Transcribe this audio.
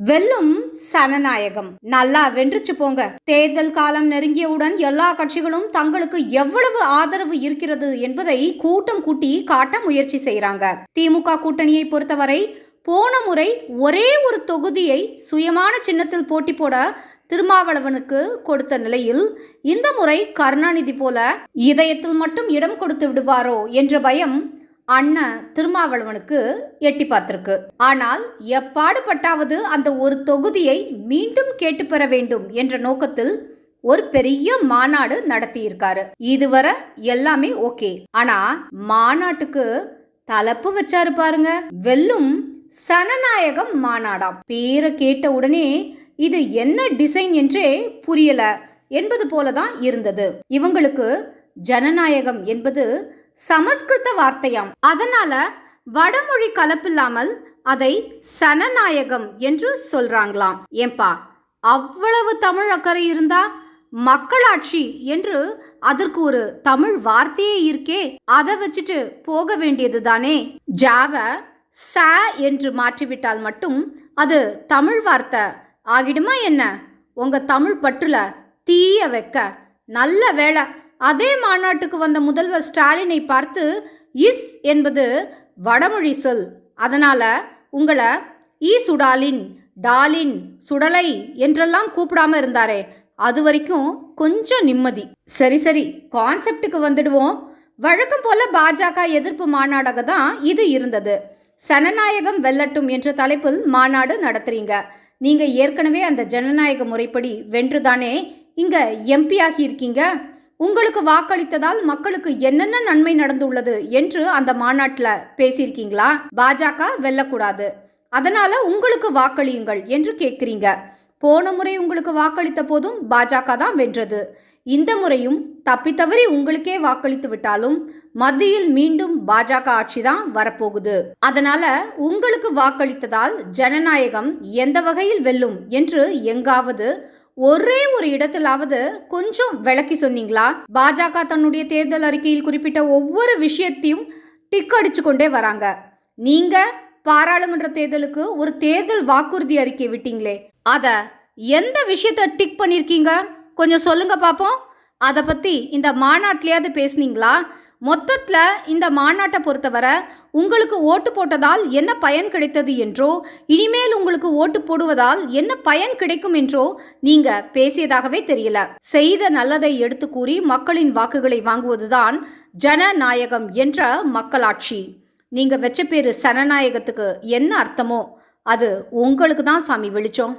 வெல்லும் சனநாயகம். நல்லா வென்றுச்சு போங்க. தேர்தல் காலம் நெருங்கியவுடன் எல்லா கட்சிகளும் தங்களுக்கு எவ்வளவு ஆதரவு இருக்கிறது என்பதை கூட்டம் கூட்டி காட்ட முயற்சி செய்யறாங்க. திமுக கூட்டணியை பொறுத்தவரை போன முறை ஒரே ஒரு தொகுதியை சுயமான சின்னத்தில் போட்டி போட திருமாவளவனுக்கு கொடுத்த நிலையில் இந்த முறை கருணாநிதி போல இதயத்தில் மட்டும் இடம் கொடுத்து விடுவாரோ என்ற பயம் அண்ணன் திருமாவளவனுக்கு எட்டி பார்த்திருக்கு. ஆனால் எப்பாடுபட்டாவது அந்த ஒரு தொகுதியை மீண்டும் கேட்டு பெற வேண்டும் என்ற நோக்கத்தில் ஒரு பெரிய மாநாடு நடத்தியிருக்காரு. இதுவரை எல்லாமே ஓகே. ஆனா மாநாட்டுக்கு தலைப்பு வச்சாரு பாருங்க, வெல்லும் சனநாயகம் மாநாடாம். பேரை கேட்ட உடனே இது என்ன டிசைன் என்றே புரியல என்பது போலதான் இருந்தது. இவங்களுக்கு ஜனநாயகம் என்பது சமஸ்கிருத வார்த்தையாம். அதனால வடமொழி கலப்பில்லாமல் அதை சனநாயகம் என்று சொல்றாங்களாம். ஏன்பா, அவ்வளவு தமிழ் அக்கறை இருந்தா மக்களாட்சி என்று அதற்கு ஒரு தமிழ் வார்த்தையே இருக்கே, அதை வச்சுட்டு போக வேண்டியது தானே. ஜாவ ச என்று மாற்றிவிட்டால் மட்டும் அது தமிழ் வார்த்தை ஆகிடுமா என்ன? உங்க தமிழ் பற்றுல தீய வைக்க நல்ல வேளை அதே மாநாட்டுக்கு வந்த முதல்வர் ஸ்டாலினை பார்த்து இஸ் என்பது வடமொழி சொல், அதனால உங்களை ஈ சுடாலின், டாலின், சுடலை என்றெல்லாம் கூப்பிடாம இருந்தாரே, அது வரைக்கும் கொஞ்சம் நிம்மதி. சரி கான்செப்டுக்கு வந்துடுவோம். வழக்கம் போல பாஜக எதிர்ப்பு மாநாடாக தான் இது இருந்தது. சனநாயகம் வெல்லட்டும் என்ற தலைப்பில் மாநாடு நடத்துறீங்க. நீங்க ஏற்கனவே அந்த ஜனநாயக முறைப்படி வென்றுதானே இங்க எம்பி ஆகி இருக்கீங்க. உங்களுக்கு வாக்களித்ததால் மக்களுக்கு என்னென்ன நன்மை நடந்துள்ளது என்று அந்த மாநாட்டில் பேசியிருக்கீங்களா? பாஜக வெல்லக்கூடாது, அதனால உங்களுக்கு வாக்களியுங்கள் என்று கேட்குறீங்க. போன முறை உங்களுக்கு வாக்களித்த போதும் பாஜக தான் வென்றது. இந்த முறையும் தப்பித்தவறி உங்களுக்கே வாக்களித்து விட்டாலும் மத்தியில் மீண்டும் பாஜக ஆட்சி தான் வரப்போகுது. அதனால உங்களுக்கு வாக்களித்ததால் ஜனநாயகம் எந்த வகையில் வெல்லும் என்று எங்காவது ஒரே ஒரு இடத்திலாவது கொஞ்சம் விளக்கி சொன்னீங்களா? பாஜக தன்னுடைய தேர்தல் அறிக்கையில் குறிப்பிட்ட ஒவ்வொரு விஷயத்தையும் டிக் அடிச்சு கொண்டே வராங்க. நீங்க பாராளுமன்ற தேர்தலுக்கு ஒரு தேர்தல் வாக்குறுதி அறிக்கை விட்டீங்களே, அத எந்த விஷயத்தை டிக் பண்ணிருக்கீங்க? கொஞ்சம் சொல்லுங்க பாப்போம். அதை பத்தி இந்த மாநாட்டிலேயாவது பேசுனீங்களா? மொத்தத்தில் இந்த மாநாட்டை பொறுத்தவரை உங்களுக்கு ஓட்டு போட்டதால் என்ன பயன் கிடைத்தது என்றோ, இனிமேல் உங்களுக்கு ஓட்டு போடுவதால் என்ன பயன் கிடைக்கும் என்றோ நீங்க பேசியதாகவே தெரியல. செய்த நல்லதை எடுத்து கூறி மக்களின் வாக்குகளை வாங்குவதுதான் ஜனநாயகம் என்ற மக்களாட்சி. நீங்க வெச்ச பேரு சனநாயகத்துக்கு என்ன அர்த்தமோ அது உங்களுக்கு தான் சாமி வெளிச்சம்.